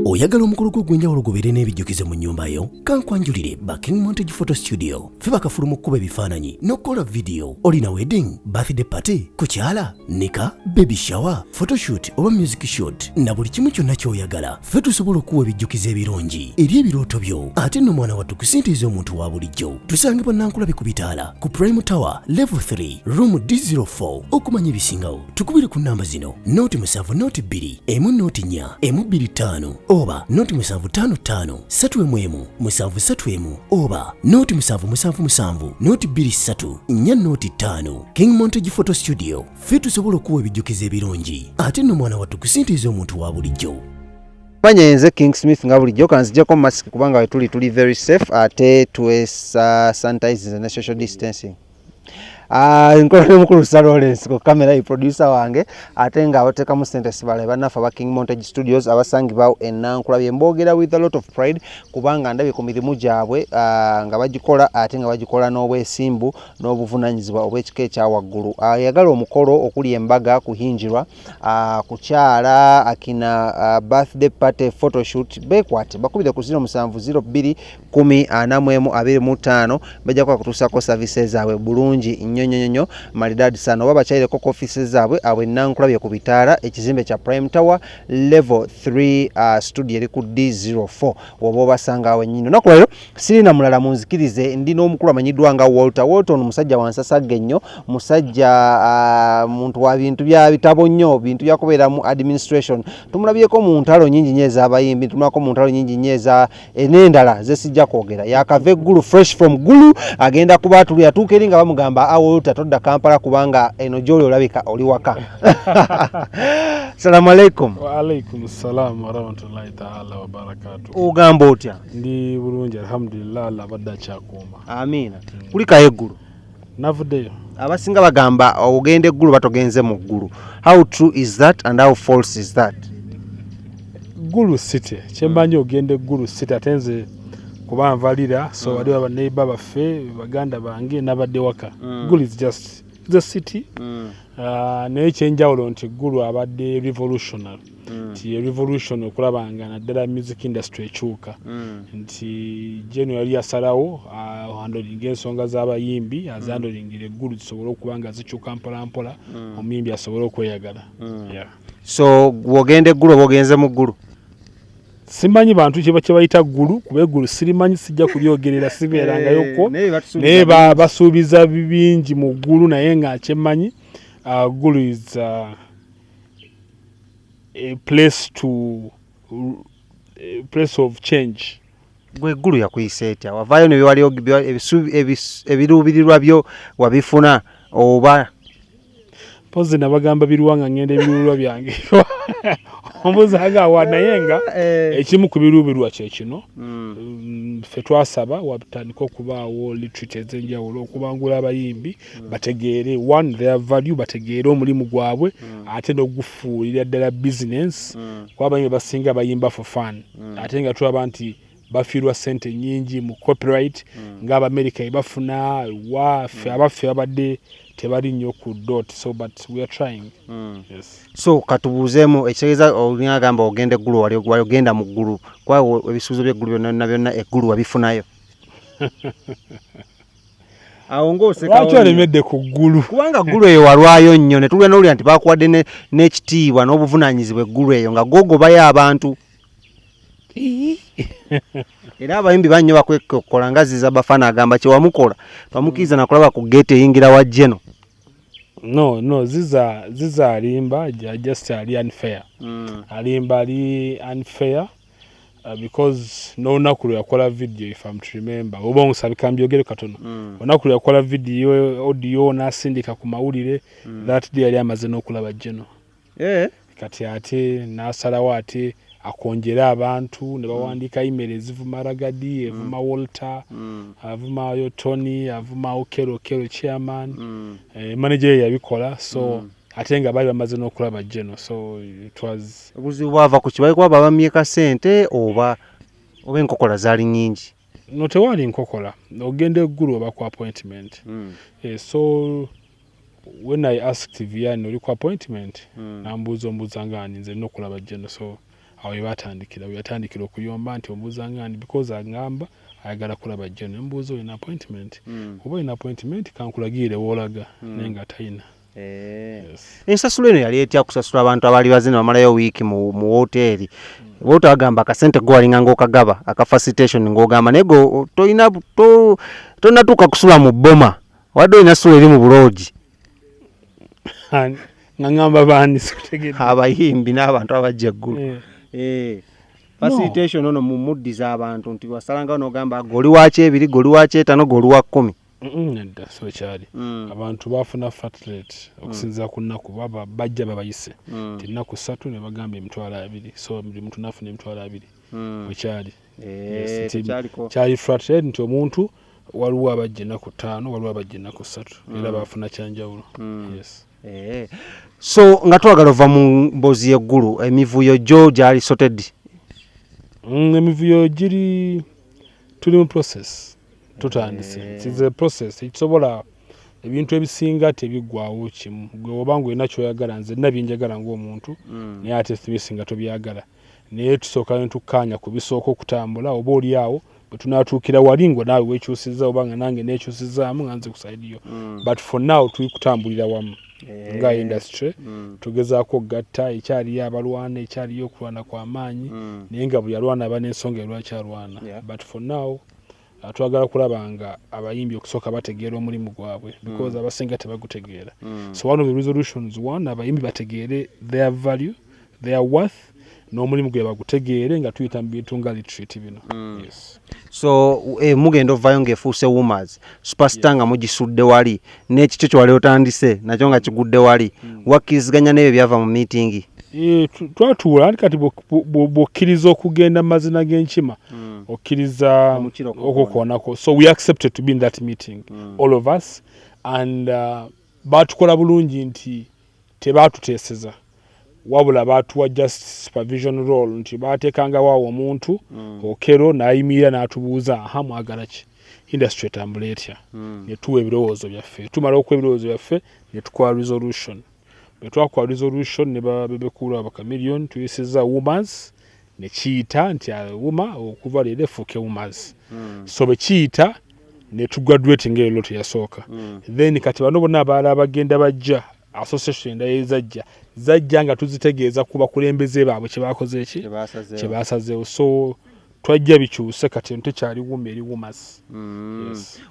Oyagala omukolo gw'ogwenjawulo gubeere n'ebijjukize mu nnyumba yo? Kankwanjulire ba King Montage Photo Studio. Ffe bakafulu mu kkuba ebifaananyi n'okukola video. Olina wedding, birthday party, kukyala, nika, baby shower, photoshoot oba music shoot na buli kimu kyonna ky'oyagala. Ffe tusobola okuwa ebijjukize ebirungi eri ebirooto byo. Ate nno mwana wattu kusintiiza omuntu wa bulijjo. Tusange Bannankulabe ku Bitaala ku Prime Tower Level 3 Room D04. Okumanya ebisingawo tukubire ku nnamba zino: noti 7 noti 2 emu noti 4 emu 25 oba noti 755 3 731 oba noti 777 noti 23 4 noti 5. King Montage Photo Studio. Ffe tusobola okuwa ebijjukize ebirungi ate nno mwana wattu kusintiiza omuntu wa bulijjo. Manye nze King Smith nga bulijjo kanzijjako mask kubanga we tuli very safe ate sanitize ne social distancing. Nkola mukulu Lawrence ko kamera producer wange ate nga abateka mu sente sibale banafa ba King Montage Studios abasangi bawo Ennankulabe mbogera with a lot of pride kubanga ndabye ku mirimu gyabwe nga bagikola ate nga bagikola n'obwesimbu n'obuvunanyizibwa obw'ekika ekya waggulu. Yagala omukolo okuli embaga kuhinjirwa kukyala akina birthday party photoshoot bekwate bakubire ku 0702104125 bajja kwa kutusako services zaabwe bulungi nyonyonyo maridadi sana oba bachaire ko offices zaabwe Ennankulabe ku Bitaala ekizimbe kya Prime Tower Level 3 studio eri ku D04 oba basanga awe nyino nakulero sirina mulala munzikirize ndi n'omukulu amanyiddwa nga Walton musajja wansasagge nnyo musajja muntu wa bintu bya bitabo nnyo bintu byakubeera mu administration tumulabyeko mu ntalo nyingi nyeza Abayimbi tumulako mu ntalo nyingi nyeza enendala zesijja kwogera yakave Gulu fresh from Gulu agenda kuba tuli atuuka eri nga bamugamba awo tatodda Kampala kubanga eno gyoli olabika oli waka. Assalamu alaikum. Wa alaikum salam wa rahmatullahi ta'ala wa barakatuh. Ugamba otya? Ndi bulungi alhamdulillah Allah badda kyakuma. Amina. Kulika Gulu. Navuddeyo. Abasinga bagamba ogende Gulu batogenze mu Gulu. How true is that and how false is that? Gulu city. Kyembanyi ogende Gulu city atenze kuba nvalira so wali aba neighbor baffe baganda bange nabadde waka. Gulu is just the city. Naye kyenjawulo nti Gulu abadde revolutionary. Nti revolution okulabanga naddala music industry ekyuka. Nti January yasalawo handling ensonga z'abayimbi azandolingire Gulu zisobole okubanga zikyuka mpolampola omuyimbi asobole okweyagala. So wogende Gulu bogenze mu Gulu? Simanyi bantu kye bayita Gulu kuba Gulu sirimanyi sijja kulyogerera sibeerangayoko naye basuubiza bingi mu Gulu naye nga kyemmanyi Gulu is a place of change. Gwe Gulu yakuyise etya? Wavaayo ne wali ebiruubirirwa byo wabifuna oba pozi nabagamba biruwanga ngende ebiruubirirwa byange ombuzi agawa naye nga ekimu ku biruubirirwa kye kino ffe twasaba watandika okubaawo literature ez'enjawulo okubangula abayimbi bategeere one their value bategeere omulimu gwabwe ate n'ogufuulira ddala business kuba abayimbi basinga bayimba for fun ate nga tulaba nti bafiirwa ssente nnyingi mu copyright ng'Abamerika ebafuna waffe abaffe babadde tebali nnyo ku dot so but we are trying. Yes. So katubuuzeemu ekitegeeza olingagamba ogende Gulu wali ogenda mu Gulu kwa ebisuubizo by'eggulu byonna eggulu wabifunayo? Awo ng'oseka lwaki walemedde ku Gulu? Kubanga Gulu eyo walwayo nnyo ne tulya n'olya nti bakuwadde n'ekitiibwa n'obuvunaanyizibwa eggulu eyo nga gogobayo abantu. Era abayimbi bannyo bakwekola nga Ziza Bafana agamba kye wamukola twamukiriza nakulaba ku gate eyingira wa Jeno. No Ziza alimba just ali unfair. Alimba ali unfair because no nakulu yakola video if I'm to remember oba omusabika mbyogere katono onakulu yakola video audio nasindika ku mawulire that day ali amaze n'okulaba Jeno. Kati ate nasalawo ate akonjera abantu ne bawandiika email ezivuma Ragadi evuma Walter avuma yo Tony avuma Okero chairman manager yabikola so ate nga bali bamaze n'okulaba Jeno so it was obuzibu bwava ku kibayi kwa babamyeka sente oba enkokola zaali nnyingi? No tewali nkokola ogende Gulu oba ku appointment. So when I asked Vianney oli ku appointment nambuuza nga nze n'okulaba Jeno so awo yatandikira okuyomba nti omubuuza ngandi because agamba ayagala kulaba jjo ne mbuuza olina appointment oba olina appointment kankulagirire woolaga naye nga talina. Ensasula eno yali etya kusasula abantu abaali bazina bamalayo wiiki mu woteeri bwota agamba akasente go walinga ng'okagaba aka facilitation ng'ogamba naye go tonatuuka kusula mu bboma wadde olina sula eri mu buloogi nga ngamba baani sikutegedde abayimbi n'abantu abajja Gulu. Facilitation ono mumuddiza abantu nti wasalanga n'ogamba goli wa kyebiri goli wa kyetaano goli wa 10. Nedda so kyali abantu bafuna flat rate okusinziira ku nnaku baba bajja babayise ti nnaku 3 ne bagamba emitwalo 2 so buli muntu nafuna emitwalo 2 wekyali kyali flat rate nti omuntu waliwo abajja ennaku 5 waliwo abajja ennaku 3 era bafuna kyanjawulo. So nga twagala ova mu mboozi y'eggulu emivuyo gyo gyali sorted. Emivuyo giri tuli mu process tutandise it's a process ekisobola ebintu ebisinga tebiggwaawo kimu gwe obanga olina kyoyagala nze nabyenjagala ng'omuntu naye ate ebisinga tobyagala naye tusooka ne tukkaanya ku bisooka okutambula oba oli awo bwe tunaatuukira wali ngo naawe weekyusizza obanga nange neekyusizzaamu nga nze ku sayidi yo but for now tuli kutambulira wamu nga industry tugezaako okugatta ekyaliyo abalwana ekyaliyo okulwana kw'amaanyi naye nga buli alwana aba n'ensonga lwaki alwana but for now twagala kulaba nga abayimbi okusooka bategeera omulimu gwabwe because abasinga tebagutegeera. So one of the resolutions one abayimbi bategeere their value their worth n'omulimu gwe bagutegeere nga tuyita mu bintu nga retreat bino. So mugenda ovaayo ng'efuuse woomers superstar nga mugisudde wali n'ekikyo kyewali otandise nakyo nga kigudde wali wakkiriziganya n'ebyo byava mu meeting. Twatuula ati kati bw'okkiriza okugenda mu mazina g'enkima okkiriza okukoonako so we accepted to be in that meeting all of us and baatukola bulungi nti tebaatuteeseza wabula baatuwa just supervision role nti baateekanga waawo omuntu okero n'ayimirira n'atubuuza mwagala ki industry etambula etya ne tuwa ebirowoozo byaffe tumala okuwa ebirowoozo byaffe ne tukola resolution bwe twakola resolution ne babekuula abakamillion tuyisizza woomers ne kiyita nti wuma okuva leero efuuke woomers so bwe kiyita ne tugraduate ng'ero teyasooka then kati bano bonna abalala bagenda bajja association endala zajja nga tuzitegeeza ku bakulembeze baabwe kye baasazeewo so twajja bikyuse kati tekyali wuma eri woomers.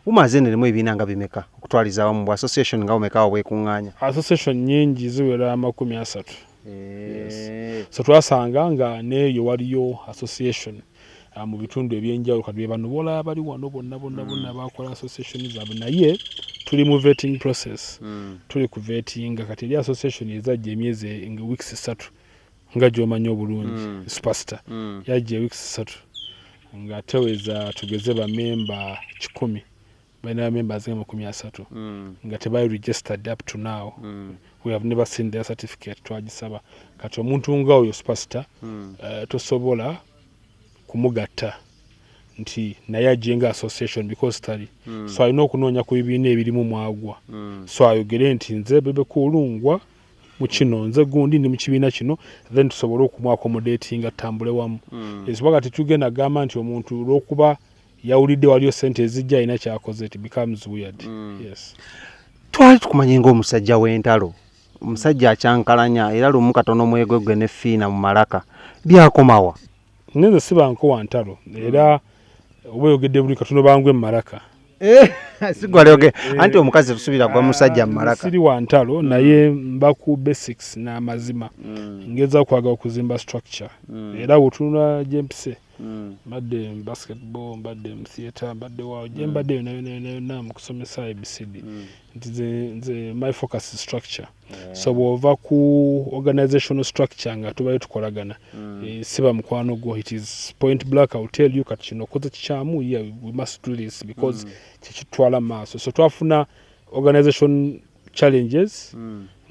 Woomers eno erimu ebibiina nga bimeka okutwaliza awamu mu association nga bumeka awo bwekuŋŋaanya? Association nyingi ziwera 30. So twasanga nga neeyo waliyo association mu bitundu ebyenjawulo kati be bano boolaba bali wano bonna bakola association zaabwe naye tuli mu vetting process tuli ku vetting kati eri association ezajja emyezi nga weeks 3 nga gy'omanyi obulungi superstar yajja weeks 3 nga teweza tugeze bamemba 10 balina bamembers nga 30 nga tebayi registered up to now we have never seen their certificate twagisaba kati omuntu nga oyo superstar tosobola kumugatta nti naye ajenga association because tali so alina okunoonya ku bibiina ebirimu mwagwa so ayogere nti nze bebekulungwa mu kino nze gundi ndi mu kibiina kino then tusobole okumuaccommodatinga tambule wamu esibaga tetugenda gamba nti omuntu olw'okuba yawulidde waliyo sente ezijja alina kyakoze it becomes weird. Twali tukumanye ng'omusajja w'entalo omusajja akyankalanya era lumu katono mwegwegwe ne fiina mu malaka byakomawa nze sibanko wa ntalo era oba oyogedde buli katono bangwe mu malaka sigwalyoge anti omukazi tusubira gwa musajja mu malaka siri wa ntalo naye mba ku basics n'amazima ngeza okwaga okuzimba structure era wotunula gyempise mbadde basketball mbadde mu theatre mbadde waawo gye mbadde yonna mu kusomesa ABCD nti nze my focus is structure so bw'ova ku organizational structure nga tubayo tukolagana siba mukwano gwo it is point black I will tell you kati kino koze kikyamu we must do this because kikitwala maaso so twafuna organization challenges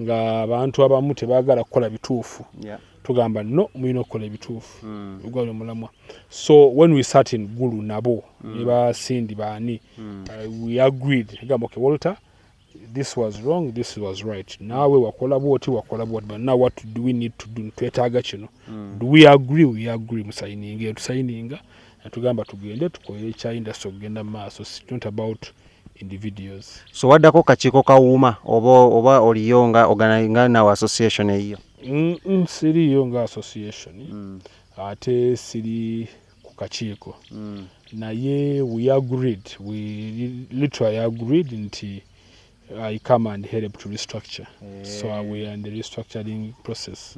nga abantu abamu tebaagala kukola bituufu tugamba no muyina okukola ebituufu ogwali omulamwa so when we sat in Gulu nabo ne basindi baani we agreed gamba okay Walter this was wrong, this was right. Nawe wakola bwoti, but now what do we need to do? Twetaaga kino. Do we agree? We agree tusayininga natugamba tugende tukolere ekya industry okugenda maaso. It's not about individuals. So waddako kakiiko kawuuma oba oliyo nga nawo association eyo? Siriyo nga association ate siri ku kakiiko naye we literally agreed nti I come and help to restructure. So we are in the restructuring process.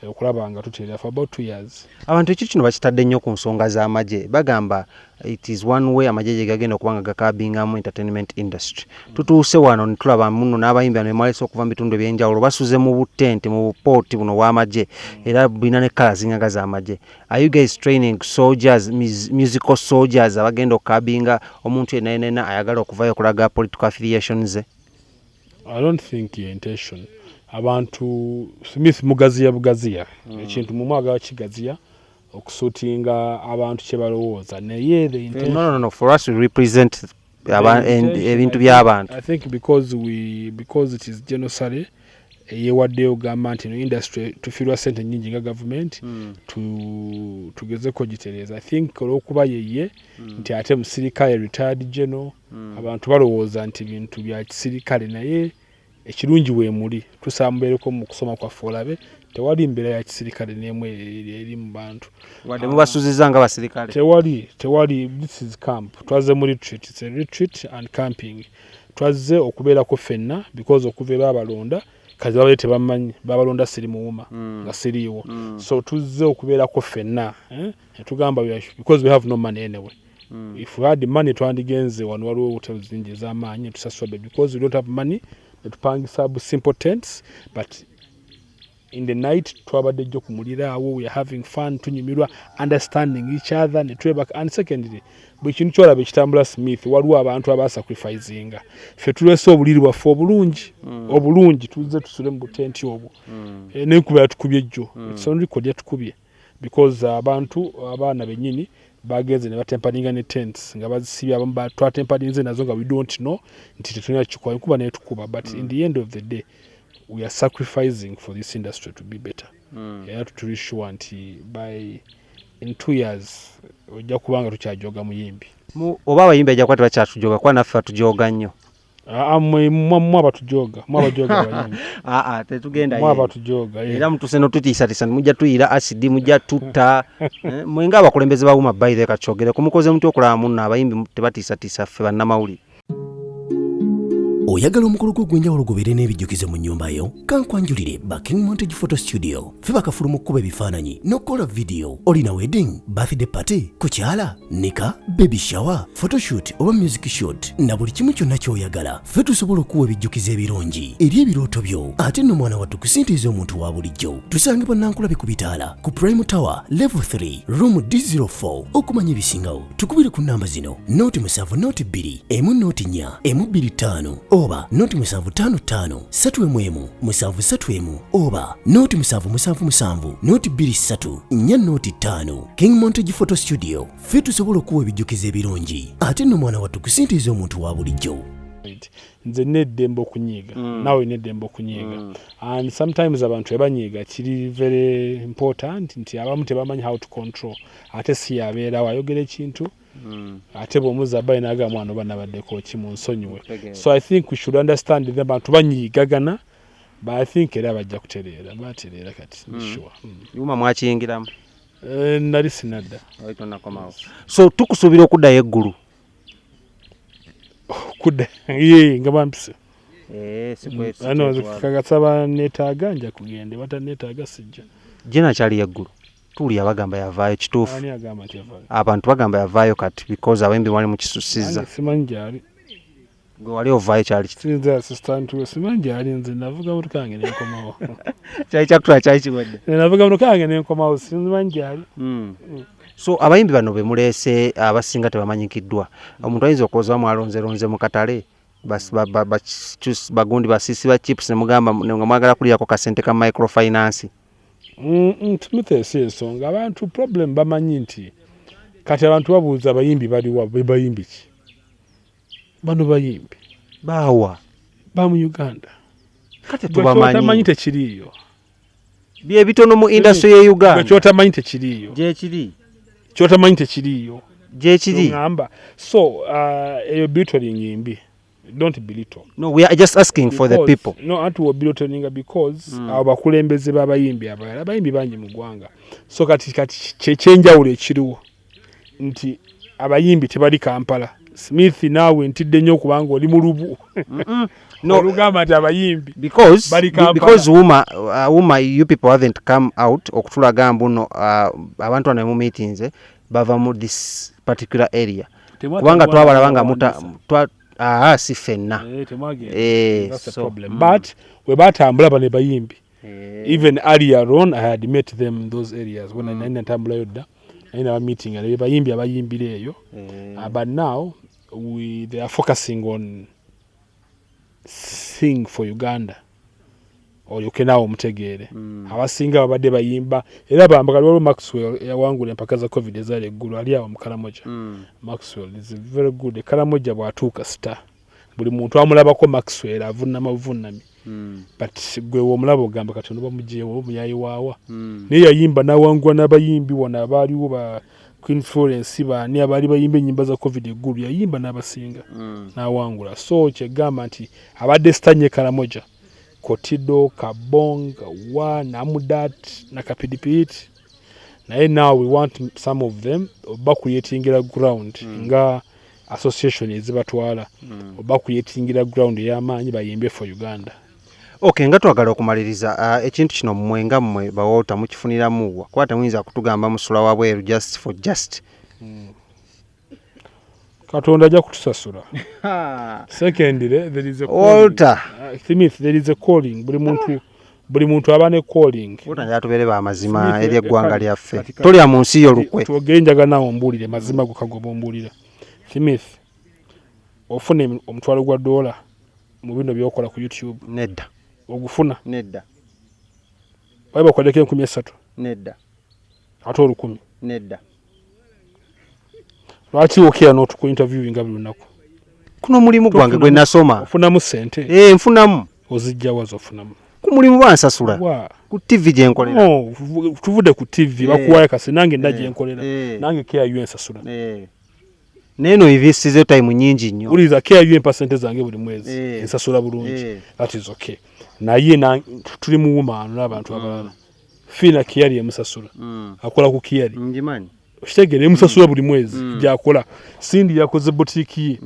Okulaba nga tuteera for about 2 years. Abantu kino bakitadde nnyo ku nsonga z'amagye bagamba it is one way amagye gye gagenda okubanga gakabingamu entertainment industry. Tutuuse wano ne tulaba muno n'abayimbi bano bemalese okuva mu bitundu ebyenjawulo basuze mu butente mu bupooti buno w'amagye era bulina ne kala zingaga z'amagye. Are you guys training soldiers, musical soldiers abagenda okukabinga omuntu yenna ayagala okuvayo okulaga political affiliations ze? I don't think your intention. Abantu Smith bugaziya ekintu mu mwagala kigaziya okusutinga abantu kye balowooza naye the intention. No, for us to represent ebintu by'abantu. I think because it is genocide yewaddeyo gamba nti no industry tufiirwa sente nyingi nga government tugezeko gitereeza. I think olw'okuba yeye nti ate musirikale retired general abantu balowooza nti bintu bya kisirikale naye ekirungi weemuli tusambuleeko mu kusoma kwaffe olabe tewali mbeera ya kisirikale n'emu eri mu bantu wadde mubasuziza nga basirikale. Tewali. This is camp. Twaze mu retreat. It's a retreat and camping. Twaze okubeerako ffenna because okuva abalonda kazi babaye tebamanyi babalonda siri muwuma nga siriiwo. So tuzze okubeerako ffenna netugamba because we have no money anyway. If we had the money twandigenze wano waliwo hotels nyingi ez'amaanyi tusasula because we don't have money netupangisa simple tents but in the night twabadde jjo kumulira awo we are having fun tunyumirwa understanding each other netwebaka. And secondly buli kintu kyolaba ekitambula Smith waliwo abantu abasacrificinga ffe tulese obuliri bwaffe obulungi tuzze tusule mu butenti obwo n'enkuba yatukubye jjo ekisonriko lyatukubye because abantu abaana bennyini bagenze ne batempaninga ne tents nga bazisibya abamu twatempaninze nazo nga we don't know nti tetulina kikuba enkuba netukuba but in the end of the day we are sacrificing for this industry to be better. Era tutulisure nti by in 2 years ojja kubanga tukyajoga muyimbi oba abayimbi ajja kuba tebakyatujoga kuba naffe atujoga nnyo. Mwabatujoga abayimbi tetugenda mwabatujoga era mutuse notutiisatiisa mujja tuyira acidi mujja tutta mwenga abakulembeze bawuma bayire kakyogere kumukoze muti okulaba munno abayimbi tebatiisatiisa ffe bannamawulire. Oyagala omukolo gw'enjawulo gubeere n'ebijjukize mu nnyumba yo? Kankwanjulire King Montage Photo Studio. Ffe bakafuluma okukuba ebifaananyi n'okukola video. Olina wedding, birthday party, kukyala, nika, baby shower, photoshoot oba music shoot na buli kimu kyonna ky'oyagala. Ffe tusobola okuwa ebijjukize ebirungi eri ebirooto byo ate nno mwana wattu kusintiiza omuntu wa bulijjo. Tusangibwa Nankulabe ku Bitaala ku Prime Tower Level 3 Room D04. Okumanya ebisingawo tukubire ku namba zino: 0702 104 125 oba 0755 311 731 oba 0777 223 405. King Montage Photo Studio. Ffe tusobola okuwa ebijjukize ebirungi ate nno mwana wattu kusintiiza omuntu wa bulijjo. Nze neddembe okunyiiga nawe neddembe okunyiiga and sometimes abantu ebanyiiga kiri very important nti abamu tebamanyi how to control ate si yabeerawo ayogera ekintu ate bw'omuza bayi naga mwana oba nabaddeko ki munsonyiwe. So I think we should understand that abantu banyiigagana but I think era bajja kutereera batereera kati sure. Yuma mwakiyingiramu? Nali sinadda. So tukusuubira okuddayo eggulu? Kudda nga bampise kagasaba neetaaga nja kugende bataneetaaga sijja. Jena kyali eggulu tuli abagamba yavaayo kituufu? Abantu bagamba yavaayo kati because abayimbi wali mu kisusiza. Simanyi gyali. Gwe wali ovaayo kyali sinze assistant we simanyi gyali nze navuga motoka yange nenkomawo. Kyali kyakutwala kyali kiwedde? Navuga motoka yange nenkomawo simanyi gyali. So abayimbi bano be muleese abasinga tebamanyikiddwa. Omuntu ayinza okulowooza mwalonzeronze mu katale bagundi basiisi ba chips ne mugamba nga mwagala kulirako kasente ka microfinance. Tumutese ensonga abantu problem bamanyi nti kati abantu babuuza abayimbi baliwa be bayimbi ki? Bano bayimbi baawa ba mu Uganda kati tubamanyi tekiriyo bye bitono mu industry ye Uganda kyotamanyi tekiriyo je kiri kyotamanyi tekiriyo je kiri ngamba so eyo belittling imbi don't belittle. No, we are just asking because, for the people. No, atu wo belittling because abakulembeze b'abayimbi abayimbi bangi mu ggwanga. So kati kyenjawulo ekiriwo nti abayimbi tebali Kampala. Smith naawe ntidde nnyo kubanga oli mu lubu. No, olugamba nti abayimbi because Wuma you people haven't come out okutulaga mbuno abantu bano mu meetings bava mu this particular area. Kubanga twabalabanga muta si fenna. That's the problem. But we batambula bane bayimbi. Even earlier on I had met them in those areas when I natambula yodda. In our meeting and bayimbi abayimbireyo. But now they are focusing on sing for Uganda. Or yokena omutegeere. Abasinga babadde bayimba era bambaga lwo Maxwell yawangula empaka za COVID ezali Gulu ali awo mukalamoja. Maxwell is very good. Kalamoja bwatuuka star. Buli muntu amulabako Maxwell avunnami. But gwe omulabo gamba kati ndo bamujeewo muyayi waawa. Ne yayimba nawangwa n'abayimbi wana abaaliwo ba Queen Florence ni abali bayimba ennyimba za COVID Gulu yayimba n'abasinga. Nawangula. So kyegamba nti abadde stanye Kalamoja. Kotido, Kabonga, Wa, Namudat, Nakapidipit. Now we want some of them creating ground. Nga association ezibatwala. Creating ground y'amaanyi bayimbe for Uganda. Okay, nga twagala okumaliriza ekintu kino mwenga mmwe bawota mukifunira muwa. Kwata muyinza kutugamba musula wabweru just for just. Katonda ajja kutusasula. Secondly, there is a there is a calling. Buli muntu abane calling. Otanjala tubeere ba mazima eri eggwanga lyaffe. Tolya mu nsi y'olukwe. Tugenjaga nawo ombuulire mazima gukagoba ombuulira. Smith, ofune omutwalo gwa $1 mu bino byokola ku YouTube. Nedda. Ogufuna. Nedda. Baiba kwadeke 13. Nedda. Ate 10. Nedda. Lwaki okya no tuku interviewing buli lunaku. Kuno mulimu gwange gwe nasoma. Ofunamu sente. Nfunamu. Ozijja wazo ofunamu. Ku mulimu bansasula. Ku TV gye nkolera. No, tuvude ku TV bakuwaye kasi nange ndaje nkolera. Nange KU ensasula. Neno ivisize time nyingi nnyo. Uliza KU percent zange buli mwezi. Ensasula bulungi. That is okay. Naye tuli mu woman n'abantu abalala. Fina kiyali emusasula. Akola ku kiyali. Njimani. Oshitegere emusasula buli mwezi gyakola. Sindi yakoze boutique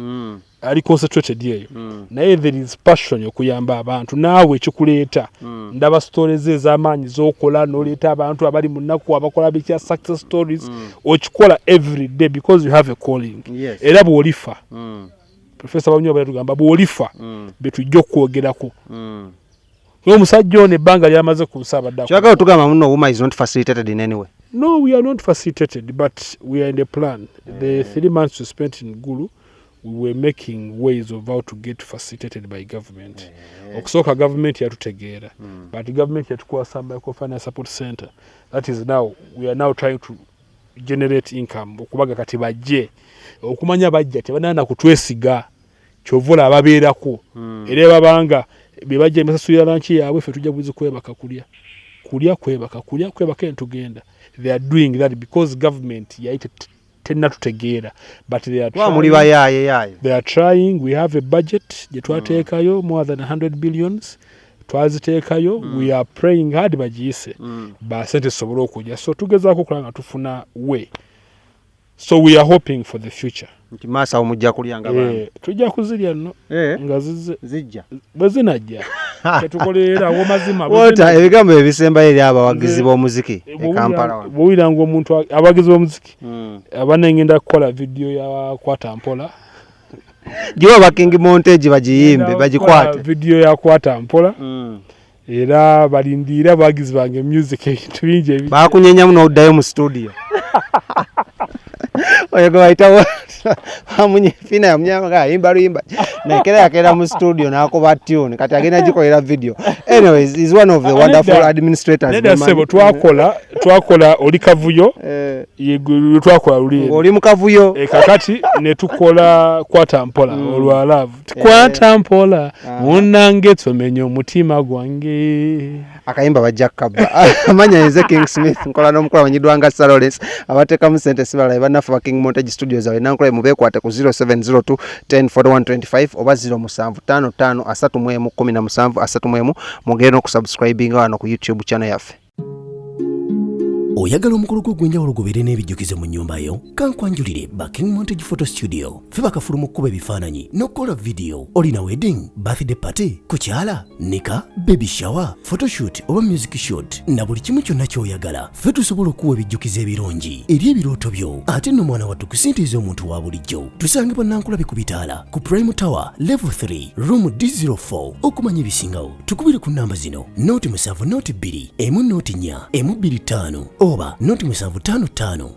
ali concentrated yeyo. Naye there is passion okuyamba abantu naawe ekikuleeta. Ndaba stories ez'amaanyi z'okola n'oleeta abantu abali mu nnaku abakola bikya success stories okikola every day because you have a calling. Era bw'olifa. Professor Bamyo bayatugamba bw'olifa betujja okwogerako. Omusajja ono ebbanga lyamaze ku nsabadde. Kyagala tugamba muno Wuma is not facilitated in any way. No, we are not facilitated, but we are in the plan. The 3 months we spent in Gulu, we were making ways of how to get facilitated by government. Okusoka government yatutegeera, but the government yatukwasa microfinance support center. That is now, we are now trying to generate income. Okubaga kati bajje, okumanya bajja tebanana kutwesiga, kyovula ababeerako. Era babanga bebajja emisasula lanchi yaabwe ffe tujja buzi kwebaka kwebaka entugenda. They are doing that because government yaite tena tutegeera, but they are trying. They are trying. We have a budget je twateekayo more than 100 billions twaziteekayo. We are praying hard bagiise ba sente sobola okujja, so tugezaako kulanga tufuna way. So we are hoping for the future. Masa omujja kulyanga bana. Tujja kuzirya nno. Nga zijja. Bazinajja. Tetukolera wo mazima. Wota ebigambo ebisemba eri abawagizi b'omuziki e Kampala. Bwiranga omuntu abawagizi b'omuziki. Abanengenda kukola video ya kwata mpola. Jiwa bakingi montage bagiyimbe bagikwate. Video ya kwata mpola. Era balindira abawagizi bange music ebintu bingi. Bakunyenya muno oddayo mu studio. oyo gwe bayitawo fina yamunyamaga ayimba luyimba nekera yakera mu studio n'akuba tune kati agenda gikolera video. Anyways, he's one of the wonderful administrators. Neda sebo twakola oli kavuyo twakola luli oli mu kavuyo kakati ne tukola kwata mpola olwa love kwata mpola munange tsomenye omutima gwange akayimba bajja kaba amanya yenze King Smith nkola n'omukola wanyidwanga Salores abateka mu sente sibala banafu ba King Montage Studios awe nankola mubekwate ku 0702 104125 oba 0755 mugenda okusubscribinga wano ku YouTube channel yaffe. Oyagala omukolo gw'enjawulo gubeere n'ebijjukize mu nnyumba yo kankwanjulire ba King Montage Photo Studio fe bakafulu mu kkuba ebifaananyi n'okola video. Olina wedding, birthday party, kukyala, nika, baby shower, photoshoot oba music shoot na buli kimu kyonna ky'oyagala fe tusobola okuwa ebijjukize ebirungi eri ebirooto byo ate nno mwana wattu kusintiiza omuntu wa bulijjo. Tusange bannankulabe ku bitaala ku Prime Tower Level 3 Room D04 okumanya ebisingawo tukubire ku namba zino noti 7 noti 2 emu noti 4 emu 25 oba noti 755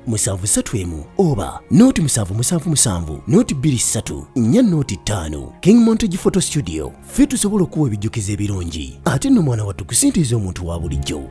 7 7 oba noti 777 noti 23 4 noti 5. King Montage Photo Studio fe tusobola okuwa ebijjukize ebirungi ate nno mwana wattu kusintiiza omuntu wa bulijjo.